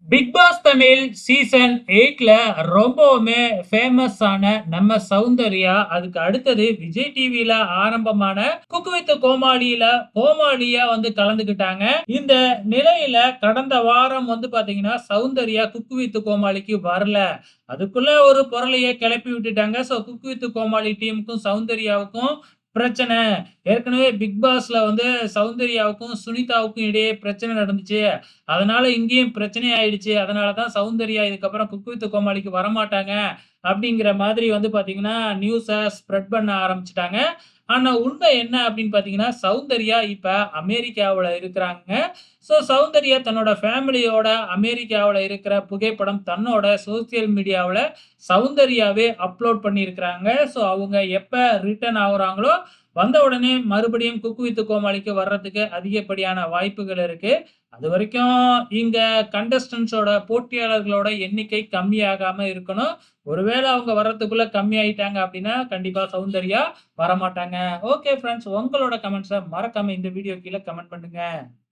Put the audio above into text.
Big pass Tamil season 8ல ரொம்பவுமே famous ஆன நம்ம சௌந்தர்யா, அதுக்கு அடுத்தது விஜய் டிவில ஆரம்பமான குக்கு வித் கோமாளியில கோமாளியா வந்து கலந்துக்கிட்டாங்க. இந்த நிலையில கடந்த வாரம் வந்து பாத்தீங்கன்னா, சௌந்தர்யா குக்கு வித் கோமாளிக்கு வரல. அதுக்குள்ள ஒரு பொரளிய கிளப்பி விட்டுட்டாங்க. குக்கு வித் கோமாளி டீமுக்கும் சௌந்தர்யாவுக்கும் பிரச்சனை. ஏற்கனவே பிக் பாஸ்ல வந்து சௌந்தர்யாவுக்கும், சுனிதாவுக்கும் இடையே பிரச்சனை நடந்துச்சு. அதனால இங்கேயும் பிரச்சனை ஆயிடுச்சு. அதனால தான் சௌந்தர்யா இதுக்கப்புறம் குக் வித் கோமாளிக்கு வரமாட்டாங்க. அப்படிங்கிற மாதிரி வந்து பார்த்தீங்கன்னா, நியூஸ ஸ்ப்ரெட் பண்ண ஆரம்பிச்சுட்டாங்க. ஆனா உண்மை என்ன அப்படின்னு பார்த்தீங்கன்னா, சௌந்தர்யா இப்ப அமெரிக்காவுல இருக்கிறாங்க. சௌந்தர்யா தன்னோட ஃபேமிலியோட அமெரிக்காவுல இருக்கிற புகைப்படம் தன்னோட சோசியல் மீடியாவுல சௌந்தர்யாவே அப்லோட் பண்ணியிருக்கிறாங்க. அவங்க எப்ப ரிட்டர்ன் ஆகுறாங்களோ, வந்த உடனே மறுபடியும் குக் வித் கோமாளிக்கு வர்றதுக்கு அதிகப்படியான வாய்ப்புகள் இருக்கு. அதுவரைக்கும் இங்க கண்டஸ்டன்ட்ஸோட போட்டியாளர்களோட எண்ணிக்கை கம்மியாகாம இருக்கணும். ஒருவேள அவங்க வர்றதுக்குள்ள கம்மியாயிட்டாங்க அப்டின்னா, கண்டிப்பா சௌந்தர்யா வரமாட்டாங்க. ஓகே ஃபிரெண்ட்ஸ், உங்களோட கமெண்ட்ஸ மறக்காம இந்த வீடியோ கீழ கமெண்ட் பண்ணுங்க.